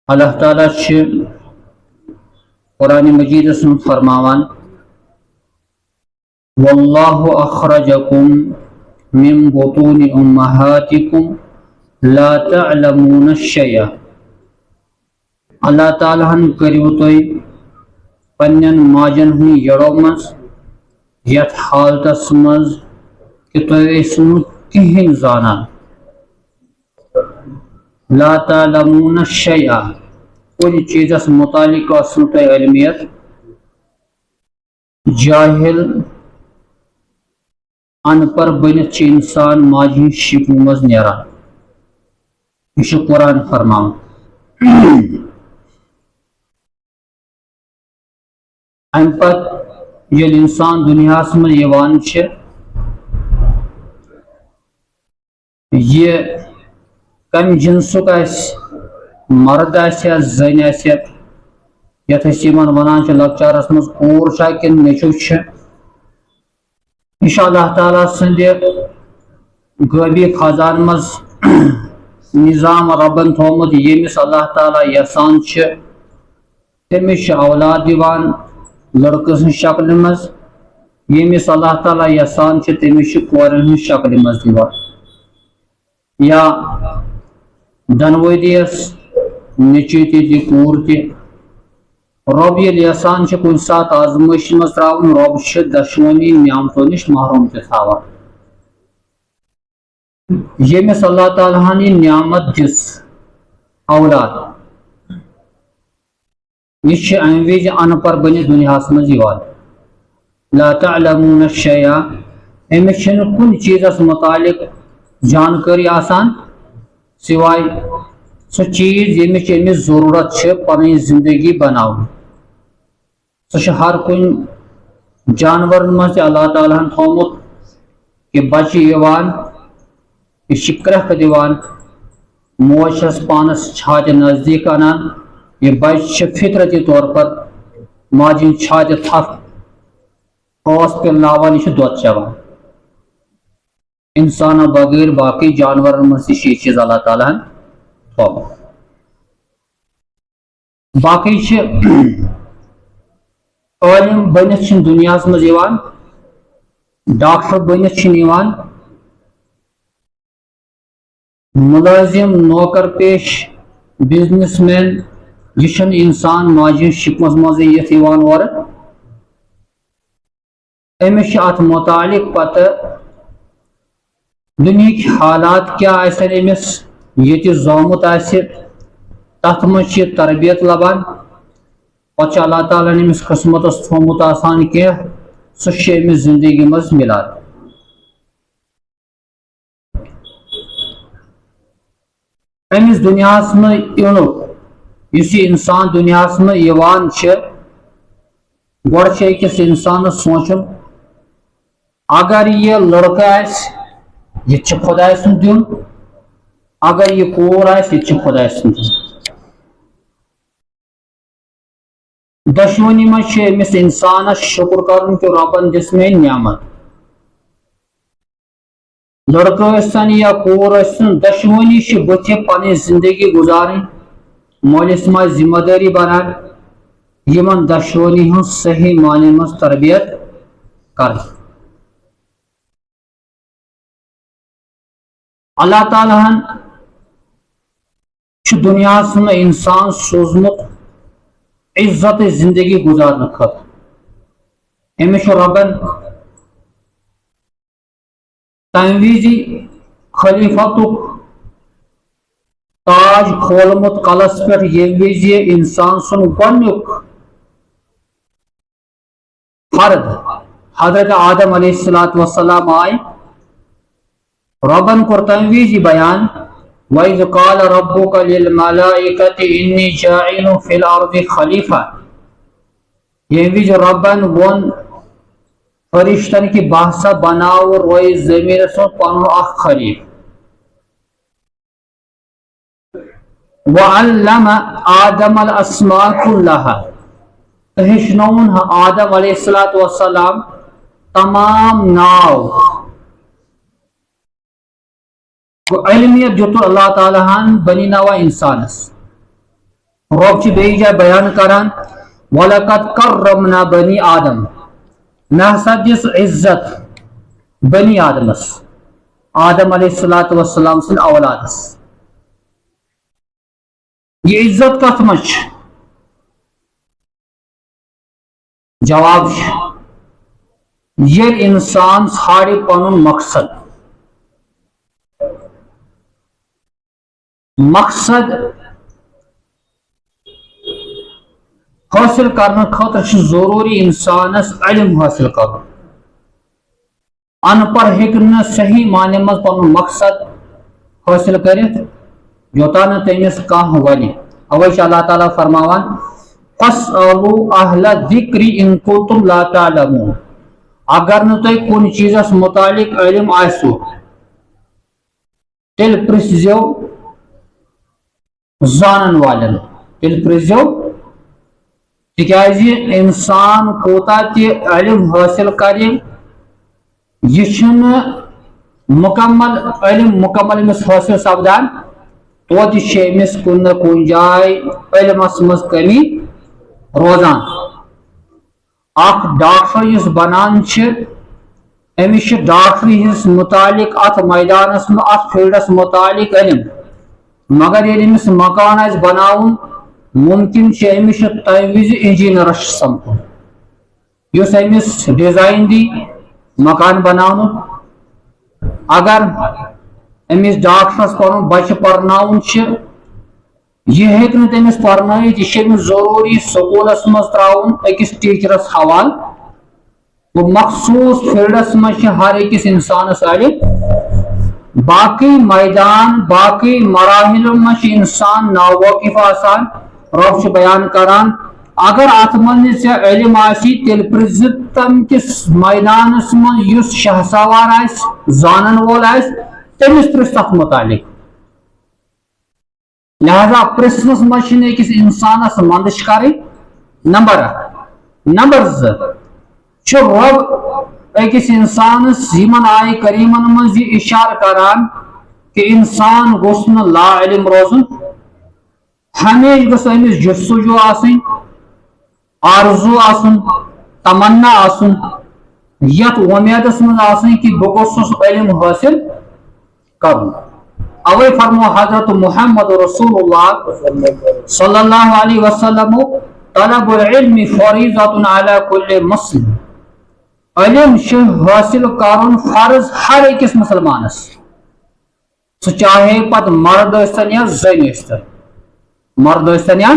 اللہ تعالیٰ قرآن مجید میں فرماوان واللہ اخرجکم من بطون امہاتکم لا تعلمون شیئا اللہ تعالیٰ کریو تُہۍ پنن ماجن ہن یڑو مز یتھ حالتس مز کہ تُہۍ ٲسِو کہین زانان لا تعلمون شیئا کن چیزس متعلق آسنو تُہۍ علمیت جاہل ان پر بنت انسان ماجہ ہند شکمہ مز نیران یہ قرآن فرمان ام پت یل انسان دنیا من یوان یہ کم جنسک مرد آسیا زن آسیا یتھ ونان لکچارس مز کور کن نیچو یہ اللہ تعالیٰ سند غیبی خزان مز نظام ربن تھومت یمس اللہ تعالیٰ یسان تمس اولاد دیوان لڑکہ سن شکل مز یمس اللہ تعالیٰ یسان تمس کورن ہن شکل مز دیوان یا دنویدیس نیچی تی کور تی رب یل یسان کن سات آزمائش مز تراؤن رب دشوانی نعمتوں نش محروم تھاوان یمس اللہ تعالیٰ ہن نعمت دس اولاد یہ ام وز ان پر بن دنیا مز لا تعلمون شیئا امس کن چیزس متعلق جانکاری آسان سوائے سو چیز یمس امس ضرورت پن زندگی بناؤ سہ ہر کن جانور مز اللہ تعالیٰ ہن تھومت کہ بچہ یوان یہ کرک دیوان موج چھس پانس چھاتہ نزدیک انان یہ بچہ فطرتی طور پر ماجہ چھاتہ تھپ اوس پہ لاوان یہ دود چوان انسان بغیر باقی جانور مز یہ چیز اللہ تعالیٰ ہن تھومت باقی عالم بنت دنیا مز ڈاکٹر بنت ملازم نوکر پیش بزنس مین یہ انسان ماجہ شکمس مز اور امس ات متعلق پتہ دنیا حالات کیا امس یہ زومت تر مز تربیت لبان پتہ اللہ تعالیٰ امس قسمتس تھومت آسان کی سہ امس زندگی مز ملان امس دنیا من اس انسان دنیا من یوان گوڑ اکس انسان سوچن اگر یہ لڑکہ یہ خدا سن دین اگر یہ کور یہ خدا سن دین دشوانی مز امس انسانس شکر کرن کہ ربن دس میں نعمت لڑکہ ٲسِن یا کور ٲسِن دشوانی بتھ پن زندگی گزارن مالس ماج ذمہ داری بنان یمن دشوانی ہن صحیح معنی مز تربیت کر اللہ تعالیٰ ہن دنیا من انسان سوزمت عزت زندگی گزارنے خاطر امس ربن تمہ وز خلیفت تاج کھولمت کلس پہ یم وز انسان سن گۄڈنیُک فرد حضرت آدم علیہ السلام آئے ربن کور تمہ وز بیان وَإِذْ قَالَ رَبُّكَ لِلْمَلَائِكَةِ إِنِّي جَاعِلٌ فِي الْأَرْضِ خَلِيفَةً یہ وز ربن ون فرشتن کی بحثہ بناو روئی زمین سن پنن اخ خلیف وَعَلَّمَ آدَمَ الْأَسْمَاءَ كُلَّهَا ہیچنون آدم علیہ السلام تمام ناو علمیت جو تو اللہ تعالیٰ بنی نوا انسانس رب چھ بیٚیہِ جایہِ بیان کران وَلَقَدْ كَرَّمْنَا بَنِي آدم مےٚ ہسا دِژ عزت بنی آدمس آدم علیہ الصلوۃ والسلام سٕنٛدِ اولادس یہ عزت کتھ منٛز چھِ جواب ییٚلہِ انسان ژھانڈِ پنُن مقصد حٲصِل کرنہٕ خٲطرٕ چھُ ضروٗری انسانس علم حٲصِل کرُن ان پڑھ ہیٚکہِ نہٕ صحیح معنی منٛز پنُن مقصد حٲصِل کٔرِتھ یوٚتانۍ نہٕ تٔمِس کانٛہہ ونہِ اوے چھُ اللہ تعالیٰ فرماوان فَاسْأَلُوا أَهْلَ الذِّكْرِ إِن كُنتُمْ لَا تَعْلَمُونَ اگر نہٕ تۄہہِ کُنہِ چیٖزس مُتعلق علم آسِوٕ تیٚلہِ پرٛژھزیو زانن والٮ۪ن تیٚلہِ پرٛژھزیو تِکیٛازِ انسان کوٗتاہ تہِ علم حٲصِل کرِ یہ چھُنہٕ مکمل علم مکمل أمِس حٲصِل سپدان توتہِ چھِ أمِس کُنہِ نہ کُنہِ جایہِ علمس منٛز کمی روزان اکھ ڈاکٹر یُس بنان چھِ أمِس چھِ ڈاکٹری ہِنٛدِس مُتعلق اتھ میدانس منٛز اتھ فیٖلڈس مُتعلق علم مگر ییٚلہِ أمِس مکان آسہِ بناوُن ممکن چھِ أمِس چھُ تمہِ وِزِ انجیٖنرس سمکھُن یُس أمِس ڈِزاین دی مکان بناونُک اگر أمِس ڈاکٹرس پنُن بچہِ پرناوُن چھِ یہِ ہیٚکہِ نہٕ تٔمِس پرنٲیِتھ یہِ چھُ أمِس ضروٗری سکوٗلس منٛز تراوُن أکِس ٹیٖچرس حوالہٕ گوٚو مخصوٗص فیٖلڈس منٛز چھِ ہر أکِس انسانس علم باقٕے میدان باقٕے مراحلن منٛز چھُ انسان ناوٲقِف آسان رب چھُ بیان کران اگر اتھ منٛز نہٕ ژےٚ علم آسی تیٚلہِ پرٛژھ تمہِ کِس میدانس منٛز یُس شاہ سوار آسہِ زانن وول آسہِ تٔمِس پرٛژھ تتھ مُتعلق لہذا پرٛژھنس منٛز چھِنہٕ أکِس انسانس منٛدچھ کرٕنۍ نمبر اکھ نمبر زٕ چھُ رب أکِس انسانس یِمن آیہِ کریٖمن منٛز یہِ اِشارٕ کران کہِ انسان گوٚژھ نہٕ لا علم روزُن ہمیشہِ گٔژھ أمِس جستجوٗ آسٕنۍ آرزوٗ آسُن تمنا آسُن یتھ وۄمیدس منٛز آسٕنۍ کہِ بہٕ گوٚژھُس علم حٲصِل کرُن اوے فرمو حضرت محمد رسول اللہ صلی اللہ علیہ وسلم طلب العلم فریضۃ علی کل مسلم علم چھُ حٲصِل کرُن فرض ہر أکِس مسلمانس سُہ چاہے پتہٕ مرد ٲسۍتن یا زٔنۍ ٲسۍتن مرد ٲسۍتن یا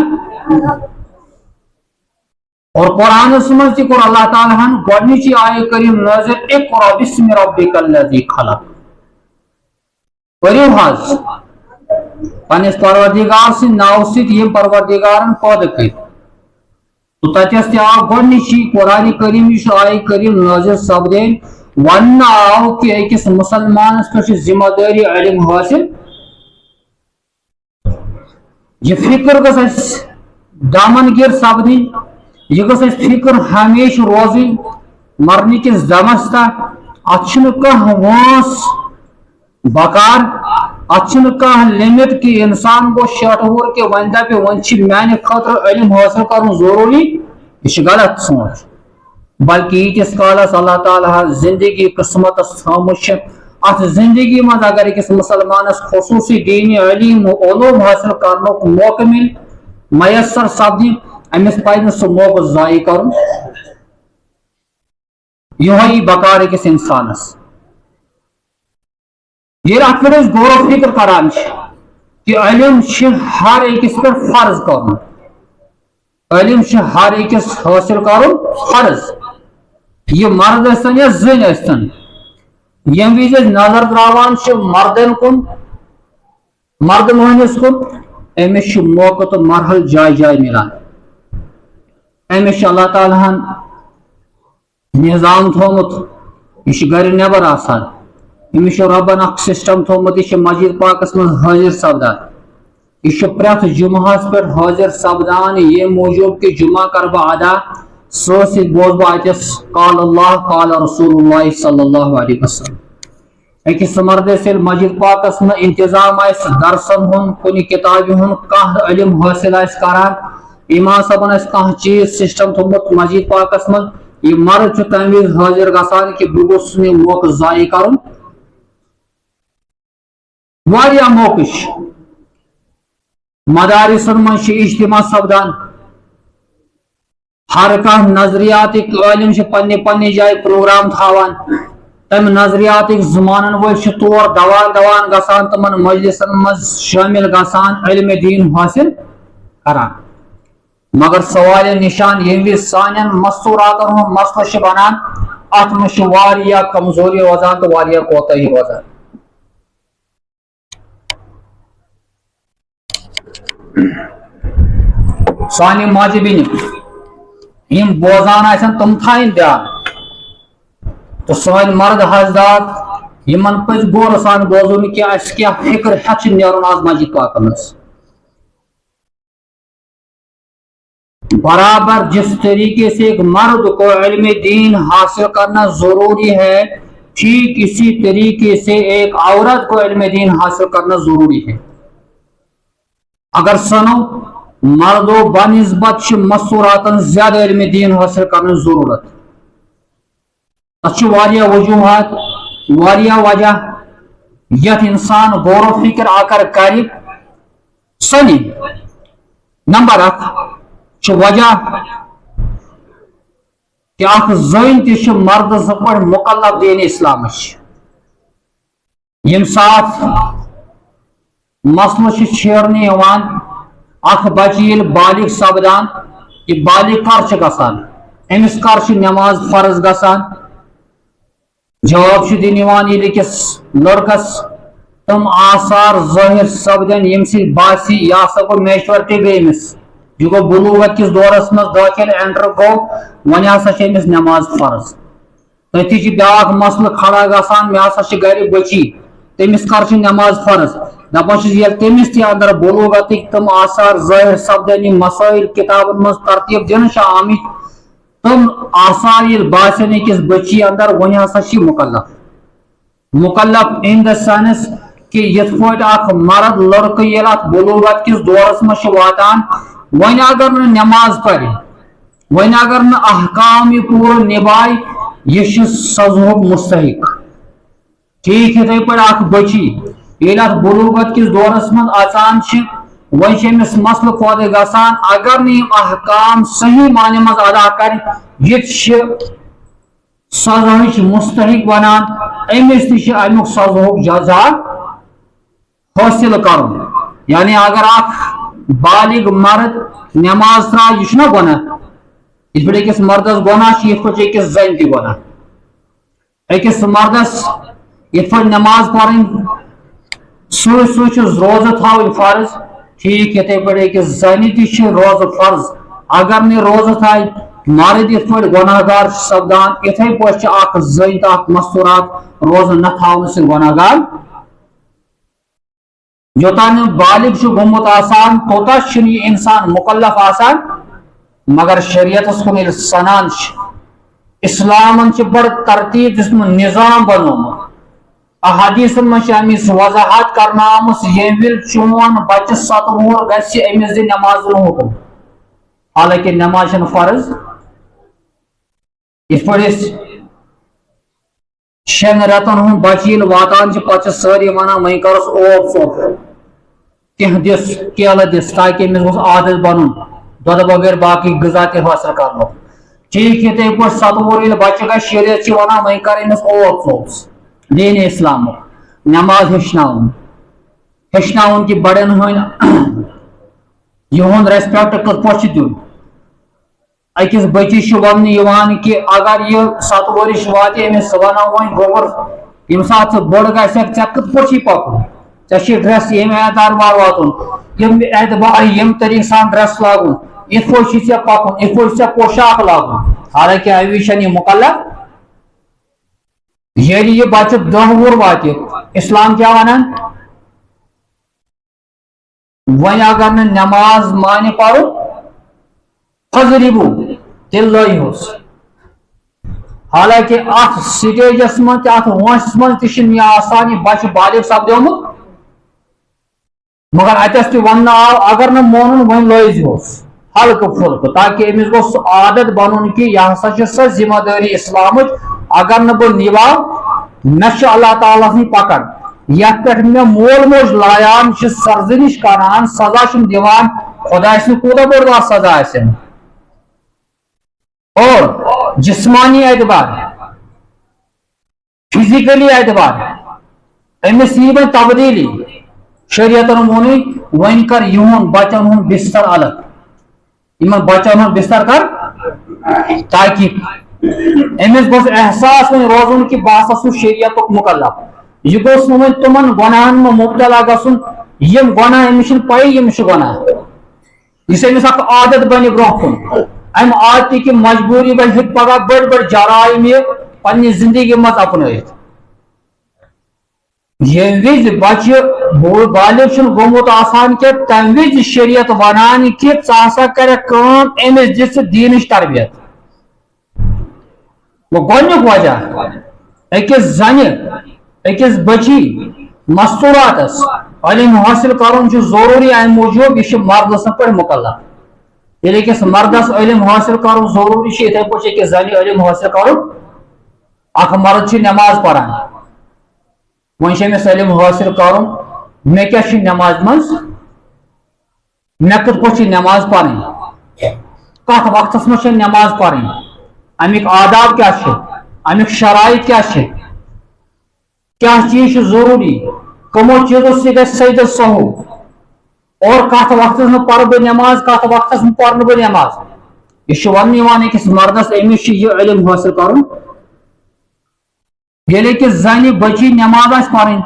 اور قرآنس منٛز تہِ کوٚر اللہ تعالیٰ ہن گۄڈنِچی آیہِ کٔرِم نٲظِر اقرأ بِاسمِ ربِّکَ الذی خلق پٔرِو حظ پننِس پروردگار سٕنٛدِ ناوٕ سۭتۍ ییٚمۍ پروردگارن پٲدٕ کٔرۍ تہٕ تتٮ۪س تہِ آو گۄڈنِچی قرآنِ کریم یہِ چھُ آیہِ کریم نٲظِر سپدیٚنۍ وننہٕ آو کہِ أکِس مُسلمانس پٮ۪ٹھ چھِ ذمہٕ دٲری علم حٲصِل یہِ فکر گٔژھ اسہِ دامنگیر سپدٕنۍ یہِ گٔژھ اسہِ فکر ہمیشہِ روزٕنۍ مرنٕکِس دمس تحت اتھ چھُنہٕ کانٛہہ وٲنٛس بکار اتھ چھُنہٕ کانٛہہ لِمٹ کہِ انسان گوٚو شیٹھ وُہُر کہِ وۄنۍ دپہِ وۄنۍ چھُ میانہِ خٲطرٕ علم حٲصِل کرُن ضروٗری یہِ چھِ غلط سونٛچ بلکہِ ییٖتِس کالس اللہ تعالیٰ ہن زندگی قٕسمتس تھٲومٕژ چھِ اتھ زندگی منٛز اگر أکِس مُسلمانس خصوٗصی دیٖنی علم و علوم حٲصِل کرنُک موقعہٕ مِلہِ میسر سپدِ أمِس پزِ نہٕ سُہ موقعہٕ ضایع کرُن یِہوے یی بکار أکِس انسانس ییٚلہِ اتھ پٮ۪ٹھ أسۍ غور و فکر کران چھِ کہِ علم چھِ ہر أکِس پٮ۪ٹھ فرض کرُن علم چھُ ہر أکِس حٲصِل کرُن فرض یہِ مرد ٲسۍتن یا زٔنۍ ٲسۍتن ییٚمہِ وِزِ أسۍ نظر تراوان چھِ مردن کُن مرد مٔہنِس کُن أمِس چھُ موقعہٕ تہٕ مرحل جایہِ جایہِ مِلان أمِس چھُ اللہ تعالیٰ ہن نظام تھوٚومُت یہِ چھُ گرِ نٮ۪بر آسان أمِس چھُ رۄبن اکھ سسٹم تھوٚومُت یہِ چھُ مسجد پاکس منٛز حٲضِر سپدان یہِ چھُ پرٛٮ۪تھ جُمعہس پٮ۪ٹھ حٲضِر سپدان ییٚمہِ موٗجوٗب کہِ جُمعہ کرٕ بہٕ ادا سۭتۍ سۭتۍ بوزٕ بہٕ اتٮ۪س قال اللہ قال رسول اللہ صلی اللہ علیہ وسلم أکِس مردس ییٚلہِ مسجد پاکس منٛز انتظام آسہِ درسن ہُنٛد کُنہِ کِتابہِ ہُنٛد کانٛہہ علم حٲصِل آسہِ کران امام صٲبن آسہِ کانٛہہ چیٖز سسٹم تھوٚومُت مسجد پاکس منٛز یہِ مرد چھُ تمہِ وِزِ حٲضِر گژھان کہِ بہٕ گوٚژھُس نہٕ یہِ موقعہٕ ضایع کرُن واریاہ موقعہٕ چھِ مدارسن منٛز چھِ اجتماع سپدان ہر کانٛہہ نظریاتٕکۍ عٲلم چھِ پننہِ پننہِ جایہِ پروگرام تھاوان تمہِ نظریاتٕکۍ زمانن وٲلۍ چھِ تور دوان دوان گژھان تِمن مجلسن منٛز شٲمِل گژھان علم دین حٲصِل کران مگر سوالِ نشان ییٚمہِ وِزِ سانٮ۪ن مستوٗراتن ہُنٛد مسلہٕ چھُ بنان اتھ منٛز چھِ واریاہ کمزوری روزان تہٕ واریاہ کوتاہی روزان سانہِ ماجہِ بیٚنہِ یِم بوزان آسن تِم تھاین دیان تہٕ سٲنۍ مرد حضرات یِمن پزِ غورٕ سان بوزُن کہِ اَسہِ کیٛاہ فِکر ہٮ۪تھ چھُ نیرُن آز مسجد پاکن منٛز برابر جس طریقے سے ایک مرد کو علم دین حاصل کرنا ضروری ہے ٹھیک اسی طریقے سے ایک عورت کو علم دین حاصل کرنا ضروری ہے اگر سنو مردو بنسبت مستوراتن زیادہ علم دین حاصل کرنے ضرورت اچھا واریاہ وجوہات واریاہ وجہ یت انسان غور و فکر آکر کر سنی نمبر اکھ وجہ کہ اخ زن تہ مرد پہ مکلف دین اسلام یم سات مسلہ چھیرنے یوان اخ بچہ یل بالغ سپدان یہ بالغ کر گژھان امس کر نماز فرض گژھان جواب دن یل أکس لڑکس تم آثار ظاہر سپدن یم سی باسی یہ ہسا گو میچورٹی گئی امس یہ گو بلوغت کس دورس مز داخل اینٹر گو ون ہسا امس نماز فرض تھی بیاکھ مسئلہ کھڑا گژھان مے ہسا گھر بچی تمس کر نماز فرض دپان یل تمس تہ اندر بلوغت تم آثار ظاہر سپدن یم مسائل کتابن مز ترتیب دن آمت تم آثار یل باسن أکس بچی اندر ون ہسا مکلف مکلف ان دا سینس کہ یت پٲٹھۍ اکھ مرد لڑکہ یل ات بلوغت کس دورس مز واتان ون اگر نماز پڑھ ون اگر احکام یہ پور نبھائے یہ سزہک مستحق ٹھیک اتھے پہ اخ بچی یل ات بلوغت کس دورس مز اچان ون امس مسلہ پودے گژھان اگر نم احکام صحیح معنی مز ادا کر یہ سزہچ مستحق بنان امس تہ امیک سزہک جزا حاصل کرن یعنی اگر اخ بالغ مرد نماز ترا یہ گناہ یہ پہ أکس مردس گناہ یہ پہ أکس زن تہ گناہ أکس مردس یہ پہ نماز پڑھن سی روزہ تھاون فرض ٹھیک اتھے پہ أکس زنہ تہ روزہ فرض اگر نی روزہ تھائے مرد یہ پہ گناہ گار سپدان اتھے پہ اخ زن تو اخ مستورات روزہ نہ تھاون سے گناہ گار یوتان بالغ گومت آسان توتاہ یہ انسان مکلف آسان مگر شریعتس کن سنان اسلامن بڑ ترتیب دسمت نظام بنومت احادیثن من امس وضاحت کرنا آمت یم ول چون بچہ 7 وُہر گژھِ امس دِ نماز حکم حالانکہ نماز فرض یت پہ 6 رتن ہند بچہ یل واتان پتہ ساری ونان وی کرس اوپ ژوٚپ کینٛہہ دس کیلہ دس تاکہ امس گوٚژھ عادت بنن دۄدٕ بغیر باقی غذا تہ حٲصل کرنُک ٹھیک یتھے پٲٹھۍ 7 وُہر ییٚلہِ بچہ گژھِ شریعت چھِ ونان وۄنۍ کر أمِس اوپ ژوٚپ دین اسلامُک نماز ہیٚچھناوُن کہِ بڑٮ۪ن ہٕنٛدۍ یِہُنٛد ریسپیکٹ کِتھ پٲٹھۍ چھُ دیُن أکِس بچی چھُ وننہٕ یِوان کہِ اگر یہِ 7 ؤرِش واتہِ أمِس ونو وۄنۍ گوٚبُر ییٚمہِ ساتہٕ ژٕ بوٚڑ گژھکھ ژےٚ کِتھ پٲٹھۍ چھُے پکُن ژےٚ چھُے ڈرس ییٚمہِ اعتبار واتُن ییٚمہِ اعتبار ییٚمہِ طریقہٕ سان ڈرس لاگُن یِتھ پٲٹھۍ چھُے ژےٚ پکُن یِتھ پٲٹھۍ چھُ ژےٚ پوشاک لاگُن حالانکہ امہِ وِزِ چھنہٕ یہِ مُکلف ییٚلہِ یہِ بچہ 10 وُہُر واتہِ اسلام کیٛاہ ونان وۄنۍ اگر نہٕ نماز مانہِ پرُن فضربوٗ تیٚلہِ لٲیہوس حالانکہ ات سٹیجس من ات وانس من تہ آسان یہ بچہ بالغ سپدیومت مگر اتس تہ ون آو اگر نہ مونن ون لٲزۍہوس ہلکہ پھلکہ تاکہ امس گوٚژھ سُہ عادت بنُن کہ یہ ہسا چھِ سۄ ذمہ دٲری اسلامٕچ اگر نہ بہٕ نِباو مےٚ چھُ اللہ تعالیٰ سٕنٛدۍ پکڑ یتھ پٮ۪ٹھ مےٚ مول موج لایان چھِ سرزنش کران سزا چھُم دِوان خۄداے سٕنٛد کوٗتاہ بوٚڑ بار سزا آسن اور جسمانی اعتبار فزیکلی اعتبار امس یی وۄنۍ تبدیلی شریعتن ووٚنُے وۄنۍ کر یِہُنٛد بچن ہُنٛد بستر الگ یمن بچن ہُنٛد بستر کر تاکہ امس گوٚژھ احساس وۄنۍ روزُن کہ بہٕ ہسا چھُس شریعتُک مکلف یہ گوٚژھ نہٕ وۄنۍ تمن گۄناہن منٛز مبتلا گژھُن یم گۄناہ أمِس چھنہٕ پَیی یم چھِ گۄناہ یُس أمِس اکھ عادت بنہِ برونٛہہ کُن امہِ عادتہِ کہِ مجبوٗری منٛز ہیٚکہِ پگاہ بٔڑۍ بٔڑۍ جرائم یہِ پننہِ زندگی منٛز اپنٲیِتھ ییٚمہِ وِزِ بچہِ بالغ چھُنہٕ گوٚمُت آسان کینٛہہ تمہِ وِزِ شریعت ونان کہ ژٕ ہسا کرکھ کٲم أمِس دِ ژٕ دیٖنٕچ تربیت گۄڈنیُک وجہ أکِس زنہِ أکِس بچی مستوراتس علم حٲصل کرُن چھُ ضروٗری امہِ موٗجوٗب یہِ چھُ مرد سٕنٛدۍ پٲٹھۍ مُکلف ییٚلہِ أکِس مردس علم حٲصل کرُن ضروٗری چھُ یِتھے پٲٹھۍ چھُ أکِس زنہِ علم حٲصل کرُن اکھ مرد چھُ نٮ۪ماز پران وۄنۍ چھُ أمِس علم حٲصل کرُن مےٚ کیاہ چھُ نٮ۪مازِ منٛز مےٚ کِتھ پٲٹھۍ چھِ نٮ۪ماز پرٕنۍ کتھ وقتس منٛز چھِ نٮ۪ماز پرٕنۍ امیُک آداب کیاہ چھِ امیُک شرائط کیاہ چھِ کیاہ چیز چھُ ضروٗری کمو چیزو سۭتۍ گژھِ سجدٕ سہو اور کتھ وقتس منٛز پرٕ بہٕ نٮ۪ماز کتھ وقتس منٛز پرٕ نہٕ بہٕ نٮ۪ماز یہ چھُ وننہٕ یِوان أکِس مردس أمِس چھُ یہِ علم حٲصل کرُن ییٚلہِ أکِس زنہِ بچی نٮ۪ماز آسہِ پرٕنۍ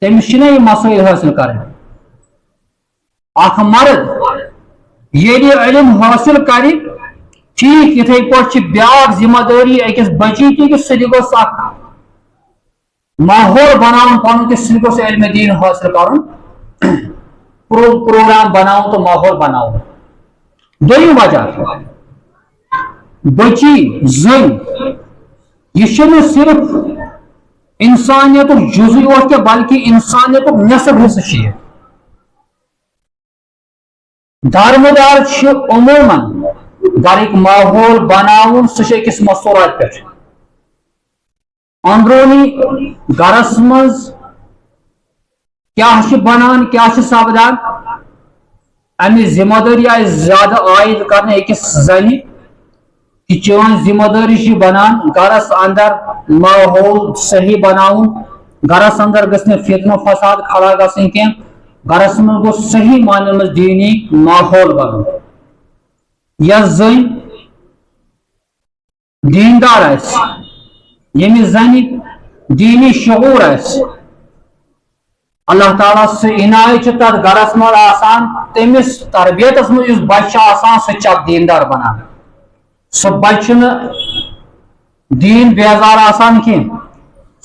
تٔمِس چھِنہ یہِ مسٲیل حٲصل کرٕنۍ اکھ مرد ییٚلہِ علم حٲصل کرِ ٹھیٖک یِتھے پٲٹھۍ چھِ بیاکھ ذمہ دٲری أکِس بچی تہِ کہ سُہ تہِ گوٚژھ اکھ ماحول بناوُن پنُن کہ سُہ گوٚژھ علمِ دیٖن حٲصل کرُن پروگرام بناوُن تہٕ ماحول بناوُن دوٚیِم وجہ بچی زٔنۍ یہ چھُنہٕ صرف انسانیتُک جُزٕے یوت کینٛہہ بلکہ انسانیتُک نصف حصہٕ چھُ یہِ دارمدار چھُ عموٗمن گرٕکۍ ماحول بناوُن سُہ چھُ أکِس مستوٗرات پٮ۪ٹھ اندروٗنی گرس منٛز کیاہ چھُ بنان کیاہ چھُ سپدان امِچ ذمہ دٲری آسہِ زیادٕ عٲید کرنہٕ أکِس زنہِ کہ چٲنۍ ذمہ دٲری چھِ بنان گرس اندر ماحول صحیح بناوُن گرس اندر گژھِ نہٕ فتنہٕ فساد کھڑا گژھٕنۍ کینٛہہ گرس منٛز گوٚژھ صحیح معنی منٛز دیٖنی ماحول بنُن یۄس زٔنۍ دیندار آسہِ ییٚمِس زنہِ دیٖنی شعوٗر آسہِ اللہ تعالیٰ سٕنٛز عنایت چھِ تتھ گرس منٛز آسان تٔمِس تربیتس منٛز یُس بچہِ چھُ آسان سُہ چھُ اکھ دیندار بنان سُہ بچہِ چھُنہٕ دیٖن بیزار آسان کینٛہہ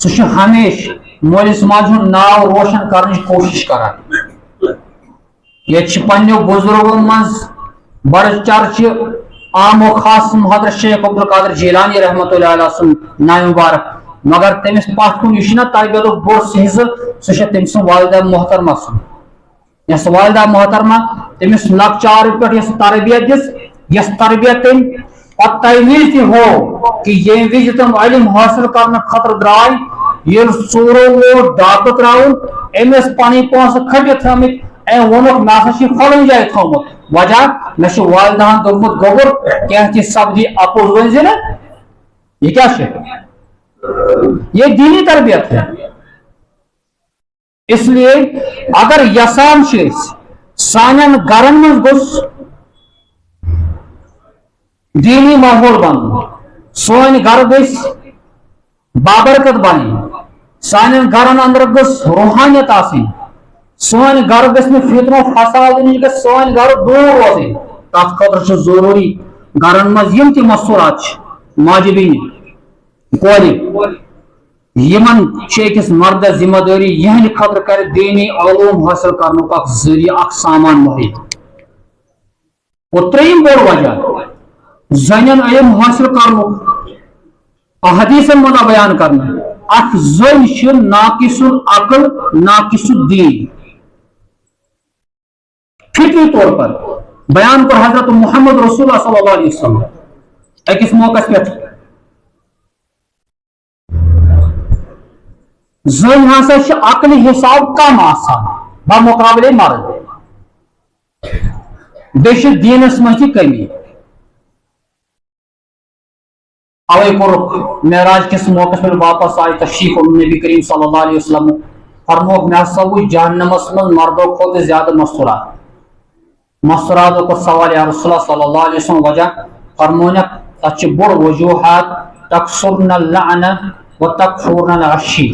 سُہ چھُ ہمیشہ مٲلِس ماجہِ ہُنٛد ناو روشن کرنٕچ کوٗشش کران ییٚتہِ چھِ پننیو بُزرگو منٛز بڑٕ چرچہِ عام و خاص حضرت شیخ عبدالقادر جیلانی رحمۃ اللہ علیہ سُنٛد ناو مبارک مگر تٔمِس پتھ کُن یہِ چھُنہ تربیتُک بوٚڑ حصہٕ سُہ چھِ تٔمۍ سٕنٛز والدہ محترمہ سُنٛد یۄس والدہ محترمہ تٔمِس لۄکچارٕ پٮ۪ٹھ یۄس تربیت دِژ یۄس تربیت تٔمۍ پتہٕ تمہِ وِزِ تہِ ہو کہ ییٚمہِ وِزِ تِم علم حٲصل کرنہٕ خٲطرٕ درٛاے ییٚلہِ ژوٗرو ووت ڈاکہٕ تراوُن أمِس پنٕنۍ پونٛسہٕ کھٔٹِتھ تھٲمٕتۍ أمۍ ووٚنُکھ مےٚ ہسا چھُ فلٲنۍ جایہِ تھوٚومُت وجہ مےٚ چھُ والدہن دوٚپمُت گوٚبُر کینٛہہ تہِ سپدی اپُز ؤنۍ زِ نہٕ یہِ کیاہ چھُ یہ دیٖنی تربیت ہے اس لیے اگر یژھان چھِ أسۍ سانٮ۪ن گرن منٛز گوٚژھ دیٖنی ماحول بنُن سٲنۍ گرٕ گٔژھۍ بابرکت بنٕنۍ سانٮ۪ن گرن اندر گٔژھ روحانیت آسٕنۍ سٲنۍ گرٕ گٔژھۍ نہٕ فتنو فساد نِش گژھِ سٲنۍ گرٕ دوٗر روزٕنۍ تتھ خٲطرٕ چھُ ضروٗری گرن منٛز یِم تہِ مستوٗرات چھِ ماجہِ بیٚنہِ کورِ یمن چھِ أکِس مردس ذمہ دٲری یہنٛدِ خٲطرٕ کرِ دیٖنی علوم حٲصل کرنُک اکھ ذٔریعہٕ اکھ سامان مُہیا اور ترٛیٚیِم بوٚڑ وجہ زنٮ۪ن علم حٲصل کرنُک احادیث منا بیان کرنا اخ زن چھ ناقص العقل ناقص الدین فطری طور پر بیان کر حضرت محمد رسول اللہ صلی اللہ علیہ وسلم اکس موقع پہ زن ہسا عقل حساب کم آسان بمقابلے مرد بیش دینس مجھ کمی اوے کور معراج کس موقع پر واپس آئے تشریف نبی کریم صلی اللہ علیہ وسلم فرموک میں سو جہنمس من مردوں کھوت زیادہ مستورات کو سوال یا رسول اللہ صلی اللہ علیہ وسلم وجہ فرمونا تچ بڑ وجوہات تکسرن اللعن و تکفورن العشیر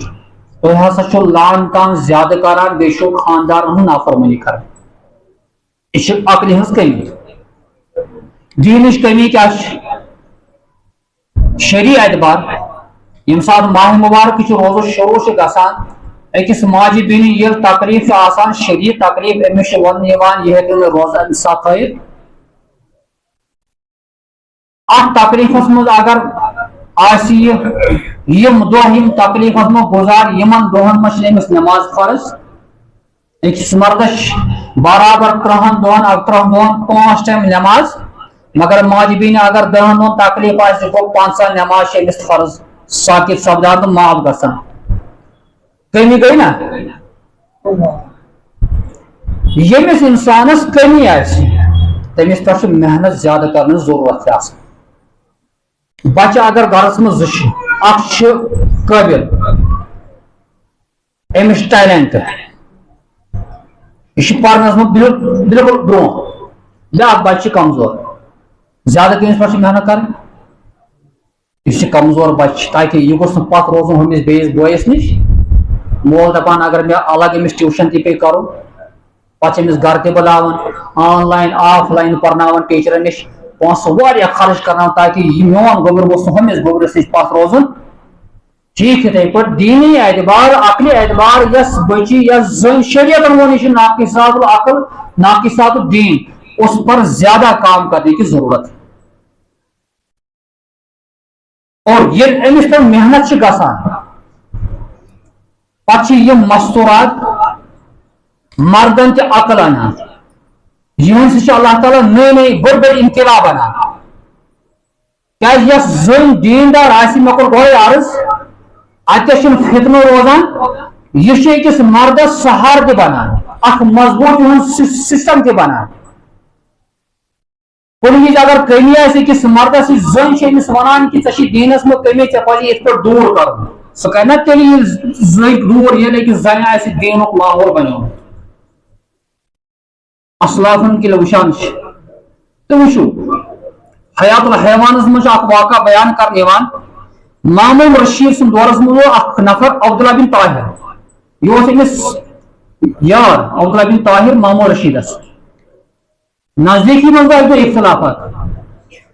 تو ہسا چھو لعن کان زیادہ کران بے شو خاندار ہوں نافرمانی کران اس عقل ہنس کمی دینش کمی کیا شرعی اعتبار یم سات ماہ مبارک روز شروع سے گسان اکس ماجی بینی یہ تقریب آسان شرعی تقریب امش ون یہ روزہ انصاف ہے ات تقریب مز اگر آسی یم دہ یم تقریب مز گزار یمن دہن مز امس نماز فرض اکس مردش برابر 30 دہن 5 ٹائم نماز مگر ماجبین اگر 10 دہن تقریب آئے گو 5 نماز امس فرض ثاقب سپدان تو معاف گسان کمی گئی نا یمس انسانس کمی آس تمس پہ محنت زیادہ کرنے ضرورت بچہ اگر گھرس مز اخ قابل امس ٹیلنٹ یہ پرنس مز بالکل برو بیاکھ بچہ کمزور زیادہ کمس پہ محنت کریں یہ کمزور بچہ تاکہ یہ گوس پتہ روزن ہمس بیس بویس نش مول دپان اگر میں الگ امس ٹیوشن تہ پہ کرو پتہ امس گھر تہ بلاون آن لائن آف لائن پرناون ٹیچرن نش پونسہ واریاہ خرچ کرنا تاکہ یہ میون گوبر گوس ہمس گوبرس نش پتہ روزن ٹھیک ہے پہ دینی اعتبار عقلی اعتبار یس بچی یس زن شریعت ونی ناقصات العقل ناقصات الدین اس پر زیادہ کام کرنے کی ضرورت ہے اور یہ امس پر محنت گسان پتہ یہ مستورات مردن تہ عقل انان یہ سے اللہ تعالیٰ نئی نئی بڑ بڑ انقلاب انان کیا یس زن دیندار آسی مے کور گوڑے عرض اتہ فتنہ روزان یہ اکس مردس سہار تہ بنان اخ مضبوط سسٹم تہ بنان کن اگر کمی آکس مردس زن امس ونان کہ ژے دینس مز کمی ژے پزی ات پہ دور کر سہ کر تیل زن دور یل اکس زن آس دینک ماحول بنو اسلافن کل وشان تو وچو حیات الحیوانس مجھ اخ واقعہ بیان کرنے مامون رشید سن دورس مز اخ نفر عبداللہ بن طاہر یہ امس یار عبداللہ بن طاہر مامون رشیدس نزدیکی مز گئی تو اختلافات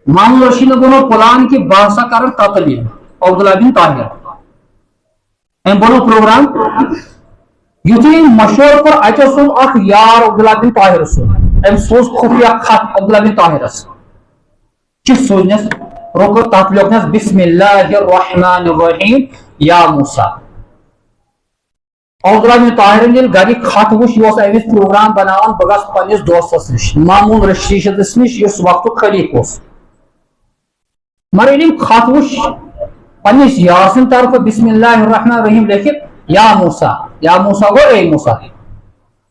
مامون رشید نے بنو پلان کی بحثہ کر قتل عبداللہ بن طاہر ام بنو پروگرام یتھے مشور کور اتہ سوز اخ یار عبداللہ بن طاہر سن ام سوز خفیہ خط عبداللہ بن طاہرس چھ سوزنس روکو تات لوکنس بسم اللہ الرحمن الرحیم یا موسیٰ عبداللہ بن طاہر نے گھر خط وچ یہ امس پروگرام بناوان بہ گژھٕ پننس دوستس نش مامون رشیدس نش یس وقت خلیف اس مگر ییٚلہِ خط وچ پننس یار سٕنٛدِ طرفہٕ بسم اللہ الرحمن الرحیم لیکھِتھ یا موسیٰ گو اے موسیٰ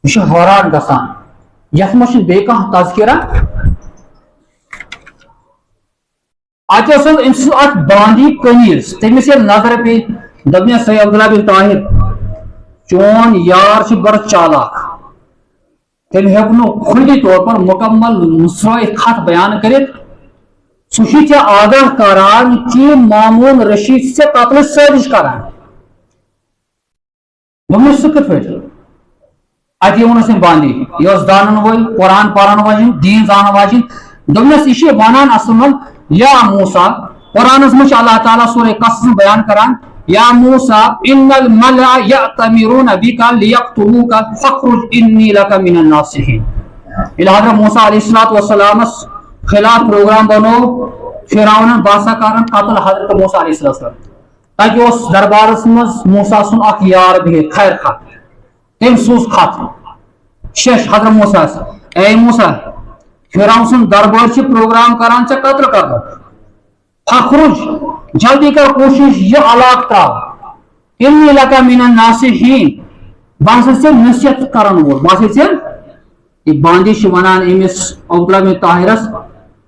یہ حیران گژھان یتھ منٛز چھُنہٕ بیٚیہِ کانٛہہ تذکرہ اتہ ٲس أمۍ سٕنٛز اکھ باندی قمیٖض تٔمِس ییٚلہِ نظر پیٚیہِ دوٚپنس ہے عبداللہ بن طاہر چون یار چھ بڑا چالاک تم ہیکو کھلی طور پر مکمل مسرائے خط بیان کرت سہ آگاہ کران کہ مامون رشید سے قتل سازش کران سہ کت پہ اتہ ونس باندی یہ دانن ول قرآن پرن واجن دین زان واجن دس یہ ونان اصل من یا موسیٰ قرآنس مجھ اللہ تعالیٰ سورہ قصص بیان کران یا موسیٰ ان الملأ یأتمرون بک لیقتلوک فاخرج انی لک من الناصحین حضرت موسیٰ علیہ السلام خلاف پروگرام بنو فرعون باسا کران قتل حضرت موسیٰ علیہ السلام تاکہ اس دربارس مز موسیٰ سن اخ یار بہت خیر خط تم سوز خط شش حضرت موسیٰ اے موسیٰ فرعون سن دربار چھ پروگرام کران چھ قتل کرنا فخرج جلدی کر کوشش یہ علاق تراو انی لکا من الناصحین باسا سے نصیحت کرن وول باسا سے یہ باندی چھ ونان امس عبداللہ بن طاہرس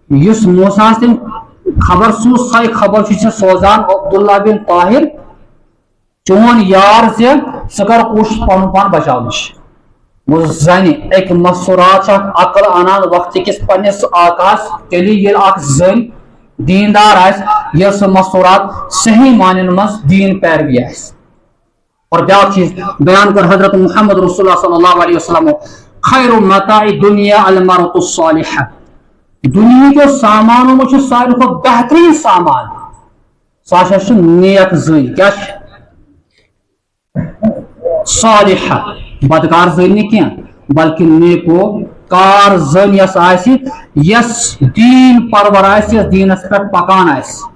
یس موسیٰ تم خبر سوز سائی خبر چھ سوزان عبداللہ بن طاہر چون یار سے سکر کوشش پن پان بچاونش زن ایک مسورات عقل انان وقت کس پنس آکاس تیلی یل اخ زن دیندار آس یہ سہ مسورات صحیح معنن مز دین پیروی آس اور بیاکھ چیز بیان کر حضرت محمد رسول اللہ صلی اللہ علیہ وسلم خیر متاع دنیا المرأة الصالحہ دنیا کے سامانوں میں ساروی کھت بہترین سامان ساشا نیک زن کیا صالحہ بدکار زن نہیں کیا بلکہ نیکو کار زن یس آسی یس دین پرور آسی یس دینس پر پکان آسی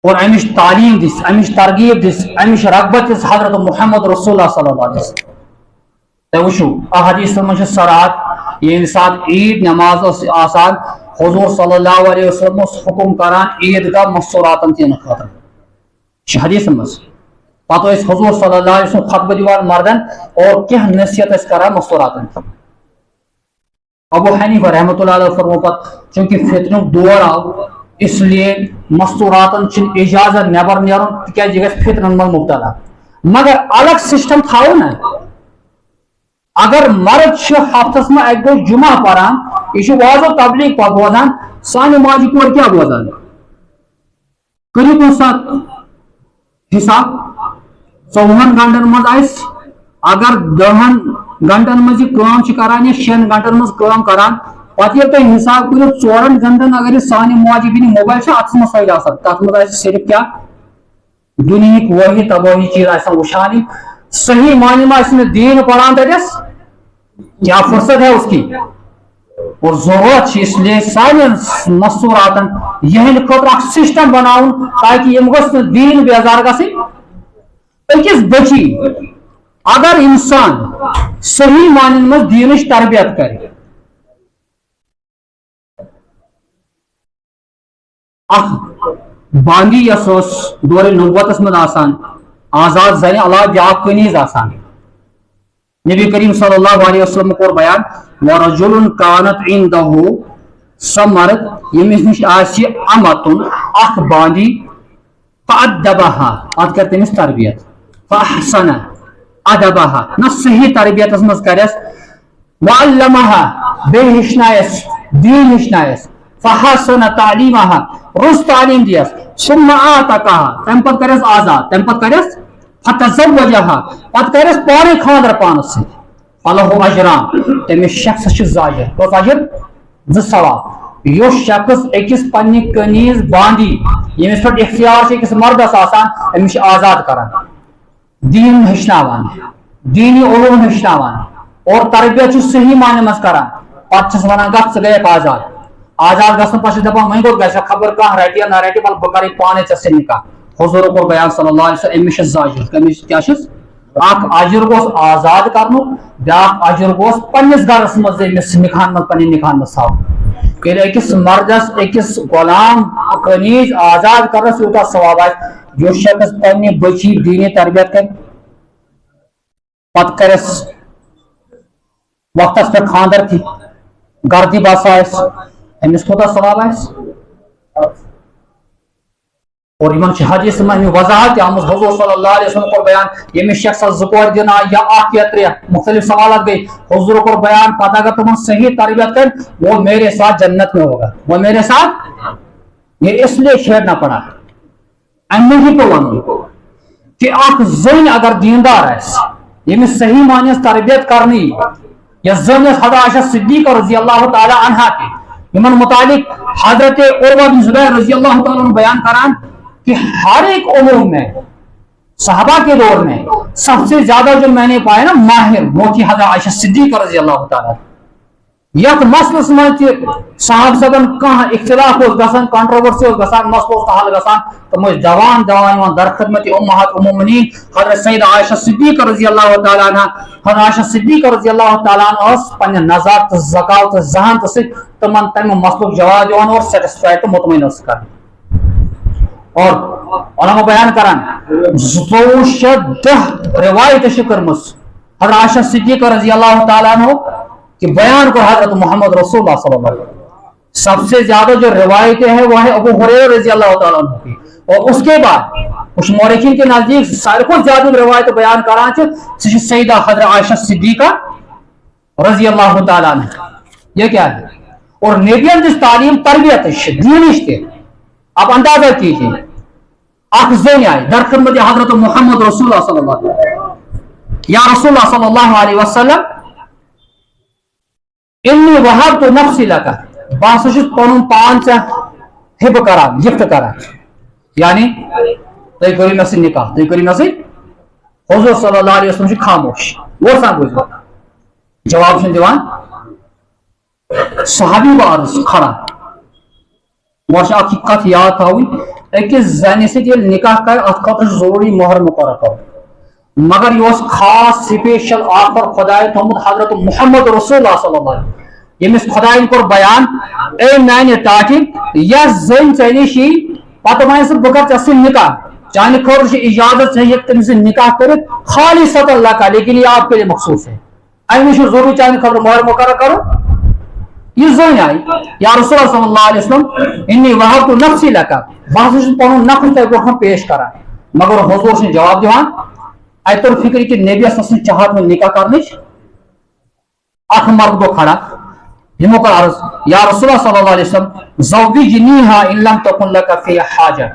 اور امش تعلیم دس امش ترغیب دس امش رغبت دس حضرت محمد رسول اللہ صلی اللہ علیہ وسلم تو وشو احادیث من سرات یہ سات عید نماز آسان حضور صلی اللہ علیہ وسلم حکم کران عید کا مسوراتن تین خاطر حدیث مز پتہ حضور صلی اللہ علیہ وسلم خطبہ دیوان مردن اور کیا نصیحت اس کران مسوراتن ابو حنیفہ رحمۃ اللہ علیہ فرمو پت چونکہ فتنک دور آو اس لیے مستوراتن چن اجازت نیبر نیرن کیا جگہ فتنن من مبتلا مگر الگ سسٹم تھاو نا اگر مرد ہفتس میں ایک دو جمعہ پران یہ واضح و تبلیغ پہ بوزان سانہ ماجی کور کیا بوزان کرو کن سات حساب 14 گھنٹن مز آس اگر 10 گھنٹن مز یہ کران یا 6 گھنٹن مز کران پتہ یہ تھی حساب کرو 4 گھنٹن اگر سانہ ماجی بین موبائل اتھ مز سائڈ آسان تک مز صرف کیا دنیا وہی تباہی چیز آسان وشانی صحیح معنی میں اس نے دین پڑھان تس کیا فرصت ہے اس کی اور ضرورت اس لیے سارے مستوراتن یہ خطر سسٹم بناؤن تاکہ یہ گھس دین بیزار گژھِ أکِس بچی اگر انسان صحیح معنی میں دینش تربیت کرے باندی یس دور نبوتس من آسان آزاد زنی علاوہ بیاکھ کنیز آسان نبی کریم صلی اللہ علیہ وسلم کور بیان ورجل کانت عنده سہ مرد یمس نش آسی امتن اخ باندی فادبها پتہ کر تمس تربیت فاحسن ادبها نہ صحیح تربیت مز کرس وعلمها بے ہشنایس دین ہشنایس فحسن تعلیمها رس تعلیم دیس ثم آتقها تم پت کرس آزاد تم پت کرس فتزوجها پت کرس پانے خاندر پانس سے فلہ اجران تمس شخص زاجر تو اجر ز ثواب یو شخص اکس پنہ کنیز باندی یمس پہ اختیار اکس مردس آسان امس آزاد کران دین ہچناوان دینی علوم ہچناوان اور تربیت صحیح معنی مز کران پتہ ونان گھ ژٕ گٔیَکھ آزاد آزاد گھن پہ دپان وۄنۍ کوٚت گژھِ خبر کانٛہہ رٹہِ یا نہ رٹہِ بل بہٕ کرٕ پانے ژےٚ سۭتۍ نکاح حضور کو بیان صلی اللہ علیہ وسلم امس زاجر کمس کیا اخ اجر گوس آزاد کرنک بیاکھ اجر گوس پنس گرس مز امس نکاح مز پنہ نکاح مز تھاو ییٚلہِ أکِس مردس أکِس غلام کنیز آزاد کرنس یوٗتاہ ثواب آسہِ جو شخص پنہ بچی دینی تربیت کر پتہ کرس وقتس پہ خاندر تھی گردی بس آس امس کوتاہ ثواب آسہِ اور یمن حدیث میں وضاحت آمز حضور صلی اللہ علیہ وسلم کو بیان یمس شخص زکور دینا یا اخ یا ترے مختلف سوالات گئی حضور کو بیان پتہ اگر تم صحیح تربیت کر وہ میرے ساتھ جنت میں ہوگا وہ میرے ساتھ یہ اس لیے چھیڑنا پڑا امی ہی کو ونو کہ اخ زن اگر دیندار ہے یمس صحیح معنی تربیت کرنی یا زن حضرت عائشہ صدیقہ رضی اللہ تعالی عنہا کے یمن متعلق حضرت عروہ بن زبیر رضی اللہ تعالی عنہ بیان کران کہ ہر ایک علوم میں صحابہ کے دور میں سب سے زیادہ جو میں نے پایا نا ماہر وہ تھی حضرت عائشہ صدیقہ رضی اللہ تعالیٰ یت مسلس من صاحب صبن کھانا اختلاف گژھان کنٹروورسی گژھان مسلس حل گژھان تم جوان جوان در خدمت امہات المومنین حضرت سیدہ عائشہ صدیقہ رضی اللہ تعالیٰ عنہ حضرت عائشہ صدیقہ رضی اللہ تعالیٰ عنہ پنہ نظر تو زکات تو ذہن تمن تمہ مسلک جواب دان اور سیٹسفائی تو مطمئن کر اور علماء بیان کران 210 روایت کرمس حضرت عائشہ صدیقہ رضی اللہ تعالیٰ عنہ کہ بیان کو حضرت محمد رسول اللہ صلی اللہ علیہ وسلم سب سے زیادہ جو روایتیں ہیں وہ ہے ابو ہریرہ رضی اللہ تعالیٰ عنہ کی اور اس کے بعد کچھ مورخین کے نزدیک سارے کو زیادہ روایت بیان کران سیدہ حضرت عائشہ صدیقہ رضی اللہ تعالیٰ عنہ یہ کیا ہے اور نبیان جس تعلیم تربیت دینش تھے آپ اندازہ کیجیے اخ زین آئی در خدمت حضرت محمد رسول اللہ صلی اللہ علیہ وسلم یا رسول اللہ صلی اللہ علیہ وسلم انی وہب تو نفسی لکا بہت پن پان ہب کران گفٹ کران یعنی تھی کرو مے سۭتۍ نکاح تھی کرو مے سۭتۍ حضور صلی اللہ علیہ وسلم خاموش وہ سان بوزو جواب دان صحابی بارس کھڑا مجھے اکھ کت یاد تھوی أکس زنہِ سۭتۍ ییٚلہِ نکاح کر ات خاطر ضروری مہر مقرر کرو مگر یہ خاص سپیشل آفر خدائے تھومت حضرت محمد رسول اللہ صلی اللہ علیہ وسلم یمس خدائن کور بیان اے میانہ ٹاٹی یس زن ژے نش یی پتہ ون سہ بہ کر ژے نکاح چانہ خٲطرٕ چھِ اجازت ژے ہیٚکھ تٔمِس سۭتۍ نکاح کٔرِتھ خالصۃ لک لیکن یہ آپ کے لیے مخصوص ہے امہ چھُ ضروری چانہ خٲطرٕ مہر مقرر کرو یہ زن آئی یا رسول اللہ صلی اللہ علیہ وسلم انی وہبت نفسی لک بہت چھُس پنُن نفر تۄہہِ برونٛہہ پیش کران مگر حضور چھُنہٕ جواب دِوان اتر فکر کہ نبی اس چاہت میں نکاح کرنچ اخ مرد گو کھڑا ہمو کا عرض یا رسول اللہ صلی اللہ علیہ وسلم زوجنیھا ان لم تکن لک فی حاجہ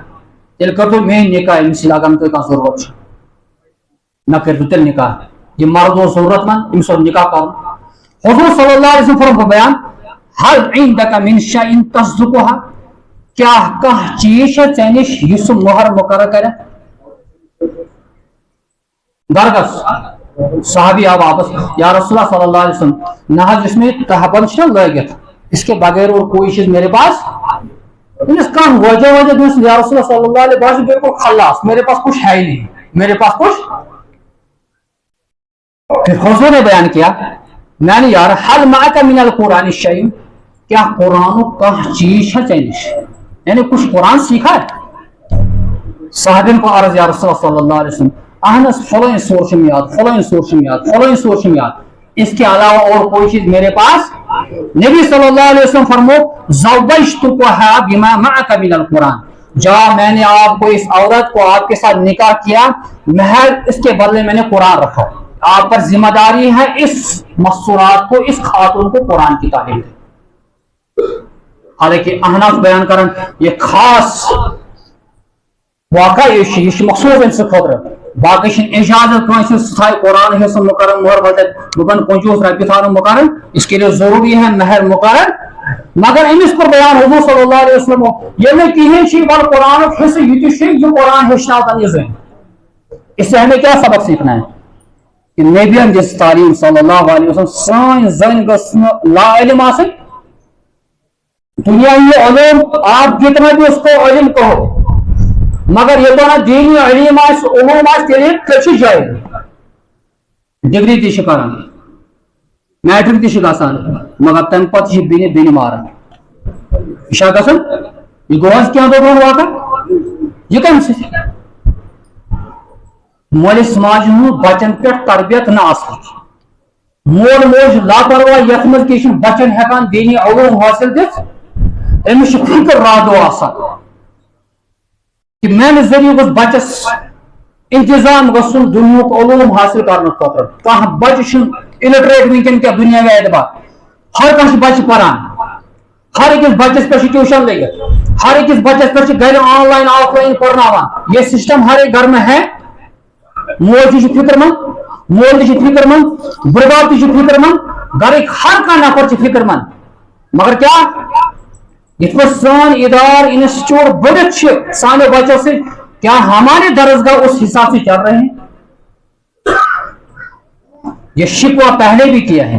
تیل کر تو میں نکاح امس لگان تو کا ضرورت نہ کر تو تیل نکاح یہ مرد و ضرورت من امس نکاح کر حضور صلی اللہ علیہ وسلم فرمایا بیان هل عندك من شيء تصدقها کیا کہ چیز ہے چنش یس مہر مقرر کرے درگس صحابی آب واپس یا رسول اللہ صلی اللہ علیہ وسلم نہ اس میں تہبند لگت اس کے بغیر اور کوئی چیز میرے پاس اس کا وجہ یا رسول اللہ صلی اللہ علیہ وسلم بالکل خلاص میرے پاس کچھ ہے ہی نہیں میرے پاس کچھ پھر حضور نے بیان کیا میں نے یار حل معک من القرآن شیء کیا قرآن کا چیز ہے چینش یعنی کچھ قرآن سیکھا ہے صحابین کو عرض یا رسول اللہ صلی اللہ علیہ وسلم اہنس فلان سور شمیات فلان سور شمیات فلان سور شمیات اس کے علاوہ اور کوئی چیز میرے پاس نبی صلی اللہ علیہ وسلم فرمو زوجتکھا بما معک من القرآن جا میں نے آپ کو اس عورت کو آپ کے ساتھ نکاح کیا مہر اس کے بدلے میں نے قرآن رکھا آپ پر ذمہ داری ہے اس مستورات کو اس خاتون کو قرآن کی تعلیم دے حالانکہ احناف بیان کرن یہ خاص واقع یہ مخصوص ان سے خطر باقی اجازت کنس قرآن حصہ مقرر مہر بدل بن 50 رۄپیہِ تھاون مقرر اس کے لیے ضروری ہے مہر مقرر مگر امس کو بیان حضور صلی اللہ علیہ وسلم یہ میں کہیں بل قرآن حصہ یہ قرآن ہیچناتا یہ زین اس سے ہمیں کیا سبق سیکھنا ہے کہ نبیان جس تعلیم صلی اللہ علیہ وسلم سان زن گژھن لا علم آسن دنیاوی علوم آپ جتنا بھی اس کو علم کہو مگر یہ تو دینی علم علوم تیل کچھ جائے ڈگری تھی کران میٹرک تھی گژھان مگر تمہ پتہ بین ماران یہ گژھان یہ گوٚو حظ کینٛہہ دۄہ برونٛٹھ واقع یہ کم سے مٲلِس ماجہِ ہُنٛد بچن پہ تربیت نہ مول موج لاپرواہ یتھ منٛز کہ بچن ہیکان دینی علوم حاصل دِتھ امس فکر رادو آسان کہ میانہ ذریعہ گوٚژھ بچس انتظام گژھن دنیاک علوم حاصل کرنے خاطر کانٛہہ بچہ الٹریٹ ونکن کیا دنیا اعتبار ہر کانٛہہ بچہ پران ہر أکِس بچس پہ ٹیوشن لگت ہر أکِس بچس پہ گھر آن لائن آف لائن پرناوان یہ سسٹم ہر ایک گھر میں ہے موج تہ فکر مند مول تہ فکر مند بڑباب تہ فکر مند گھرک ہر کانٛہہ نفر فکر مند مگر کیا یہ سان ادار انسٹیٹیوٹ بڑھت سانے بچوں سے کیا ہمارے درسگاہ اس حساب سے چل رہے ہیں یہ شکوہ پہلے بھی کیا ہے